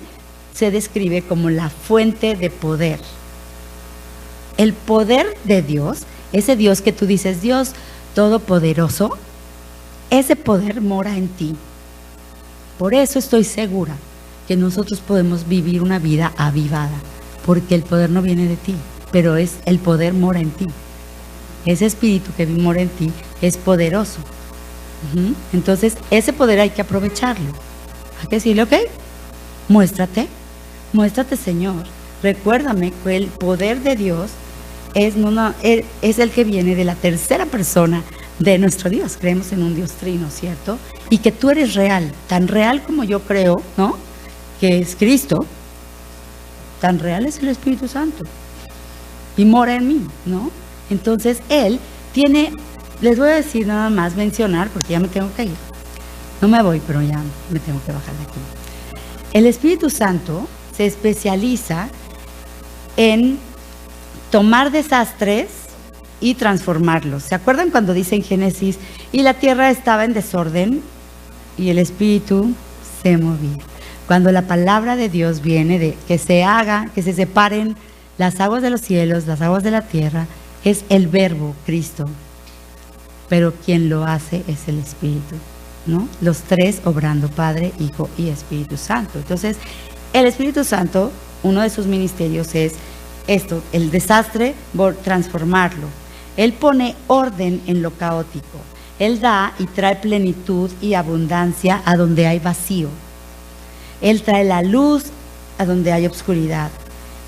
se describe como la fuente de poder. El poder de Dios, ese Dios que tú dices, Dios todopoderoso, ese poder mora en ti. Por eso estoy segura que nosotros podemos vivir una vida avivada, porque el poder no viene de ti, pero el poder mora en ti. ese espíritu que mora en ti es poderoso. Entonces, ese poder hay que aprovecharlo. Hay que decirle, ok, muéstrate, Señor. Recuérdame que el poder de Dios es el que viene de la tercera persona de nuestro Dios. Creemos en un Dios trino, ¿cierto? Y que tú eres real, tan real como yo creo, ¿no? Que es Cristo, tan real es el Espíritu Santo. Y mora en mí, ¿no? Entonces, Él tiene, les voy a decir nada más, mencionar, porque ya me tengo que ir. No me voy, pero ya me tengo que bajar de aquí. El Espíritu Santo se especializa en tomar desastres y transformarlos. ¿Se acuerdan cuando dice en Génesis, y la tierra estaba en desorden y el Espíritu se movía? Cuando la palabra de Dios viene de que se haga, que se separen las aguas de los cielos, las aguas de la tierra, es el verbo Cristo, pero quien lo hace es el Espíritu, ¿no? Los tres obrando, Padre, Hijo y Espíritu Santo. Entonces, el Espíritu Santo, uno de sus ministerios es esto, el desastre, transformarlo. Él pone orden en lo caótico. Él da y trae plenitud y abundancia a donde hay vacío. Él trae la luz a donde hay oscuridad.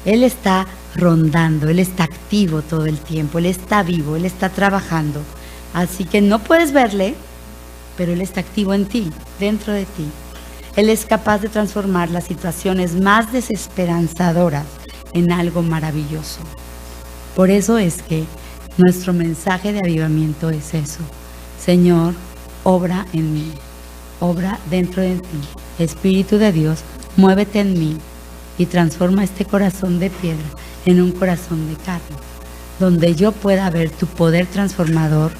Él está rondando, Él está activo todo el tiempo, Él está vivo, Él está trabajando. Así que no puedes verle, pero Él está activo en ti, dentro de ti. Él es capaz de transformar las situaciones más desesperanzadoras en algo maravilloso. Por eso es que nuestro mensaje de avivamiento es eso. Señor, obra en mí, obra dentro de ti. Espíritu de Dios, muévete en mí y transforma este corazón de piedra en un corazón de carne, donde yo pueda ver tu poder transformador,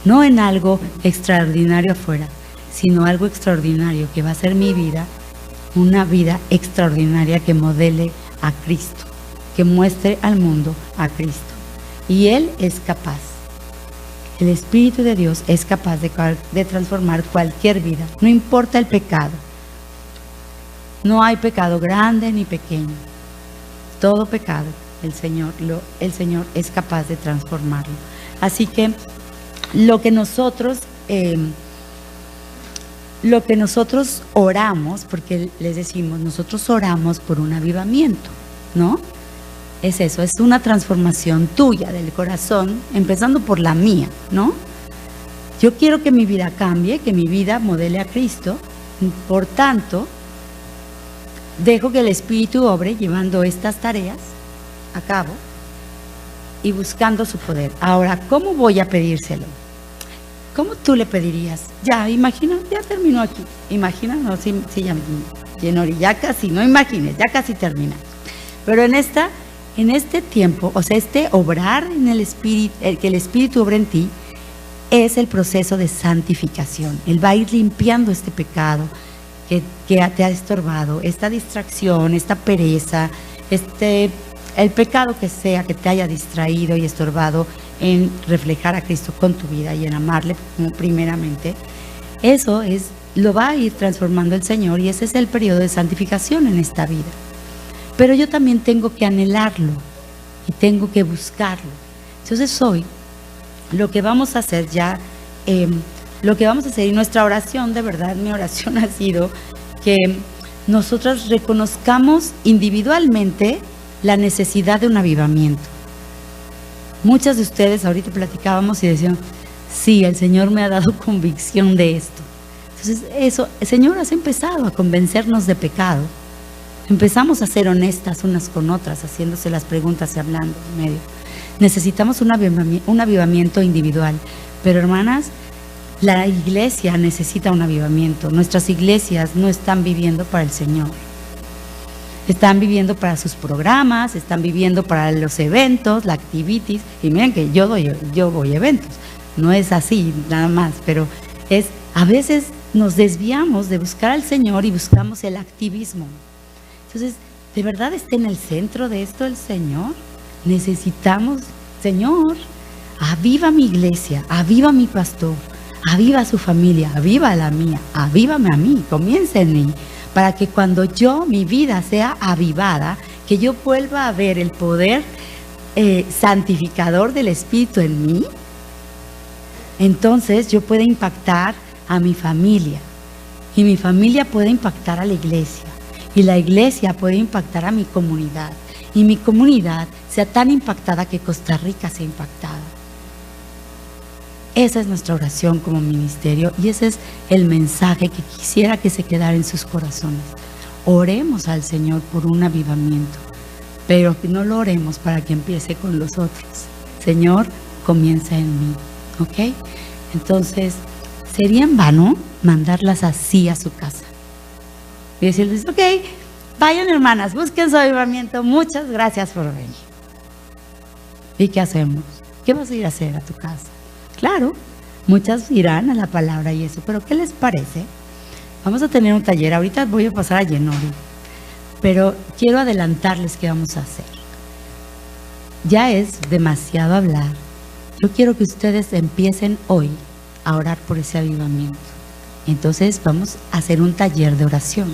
no en algo extraordinario afuera, sino algo extraordinario que va a ser mi vida, una vida extraordinaria que modele a Cristo, que muestre al mundo a Cristo. Y Él es capaz, el Espíritu de Dios es capaz de transformar cualquier vida, no importa el pecado. No hay pecado grande ni pequeño. Todo pecado, el Señor es capaz de transformarlo. Así que lo que nosotros oramos, porque les decimos, nosotros oramos por un avivamiento, ¿no? Es eso, es una transformación tuya del corazón, empezando por la mía, ¿no? Yo quiero que mi vida cambie, que mi vida modele a Cristo, por tanto, dejo que el Espíritu obre llevando estas tareas a cabo y buscando su poder. Ahora, ¿cómo voy a pedírselo? ¿Cómo tú le pedirías? Ya, imagina, ya terminó aquí. Imagina, no, sí, ya me llenó, ya casi, no imagines, ya casi termina. Pero en este tiempo, o sea, este obrar en el Espíritu, que el Espíritu obra en ti, es el proceso de santificación. Él va a ir limpiando este pecado que te ha estorbado, esta distracción, esta pereza, el pecado que sea que te haya distraído y estorbado en reflejar a Cristo con tu vida y en amarle primeramente. Eso lo va a ir transformando el Señor y ese es el periodo de santificación en esta vida. Pero yo también tengo que anhelarlo y tengo que buscarlo. Entonces hoy lo que vamos a hacer y nuestra oración, de verdad, mi oración ha sido que nosotros reconozcamos individualmente la necesidad de un avivamiento. Muchas de ustedes ahorita platicábamos y decían, sí, el Señor me ha dado convicción de esto. Entonces eso, el Señor has empezado a convencernos de pecado. Empezamos a ser honestas unas con otras, haciéndose las preguntas y hablando en medio. Necesitamos un avivamiento individual, pero hermanas, la iglesia necesita un avivamiento. Nuestras iglesias no están viviendo para el Señor. Están viviendo para sus programas, están viviendo para los eventos, la activities. Y miren que yo voy a eventos. No es así nada más, pero a veces nos desviamos de buscar al Señor y buscamos el activismo. Entonces, ¿de verdad está en el centro de esto el Señor? Necesitamos, Señor, aviva mi iglesia, aviva mi pastor, aviva su familia, aviva la mía, avívame a mí, comienza en mí, para que cuando mi vida sea avivada, que yo vuelva a ver el poder santificador del Espíritu en mí, entonces yo puedo impactar a mi familia y mi familia puede impactar a la iglesia y la iglesia puede impactar a mi comunidad y mi comunidad sea tan impactada que Costa Rica sea impactada. Esa es nuestra oración como ministerio y ese es el mensaje que quisiera que se quedara en sus corazones. Oremos al Señor por un avivamiento, pero que no lo oremos para que empiece con los otros. Señor, comienza en mí, ¿ok? Entonces, sería en vano mandarlas así a su casa y decirles, ok, vayan hermanas, busquen su avivamiento, muchas gracias por venir. ¿Y qué hacemos? ¿Qué vas a ir a hacer a tu casa? Claro, muchas irán a la palabra y eso, pero ¿qué les parece? Vamos a tener un taller, ahorita voy a pasar a Yenori, pero quiero adelantarles qué vamos a hacer. Ya es demasiado hablar. Yo quiero que ustedes empiecen hoy a orar por ese avivamiento. Entonces vamos a hacer un taller de oración.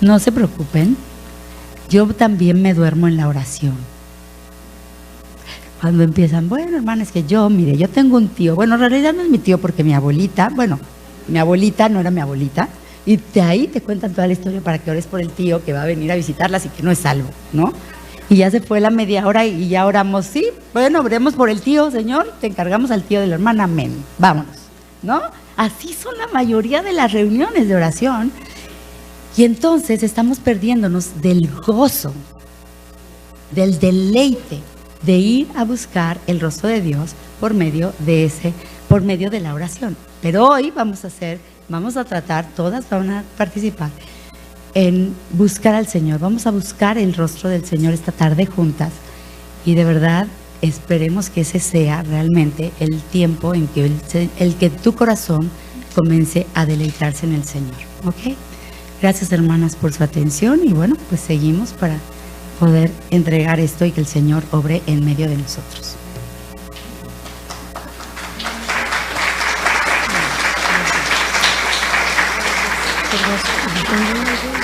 No se preocupen, yo también me duermo en la oración. Cuando empiezan, bueno, hermana, es que mire, yo tengo un tío. Bueno, en realidad no es mi tío porque mi abuelita no era mi abuelita. Y de ahí te cuentan toda la historia para que ores por el tío que va a venir a visitarlas y que no es salvo, ¿no? Y ya se fue la media hora y ya oramos, sí, bueno, oremos por el tío, Señor, te encargamos al tío de la hermana, amén, vámonos, ¿no? Así son la mayoría de las reuniones de oración. Y entonces estamos perdiéndonos del gozo, del deleite de ir a buscar el rostro de Dios por medio de la oración. Pero hoy vamos a tratar, todas van a participar en buscar al Señor. Vamos a buscar el rostro del Señor esta tarde juntas y de verdad esperemos que ese sea realmente el tiempo en que el que tu corazón comience a deleitarse en el Señor, ¿ok? Gracias hermanas por su atención y bueno, pues seguimos para poder entregar esto y que el Señor obre en medio de nosotros. Gracias.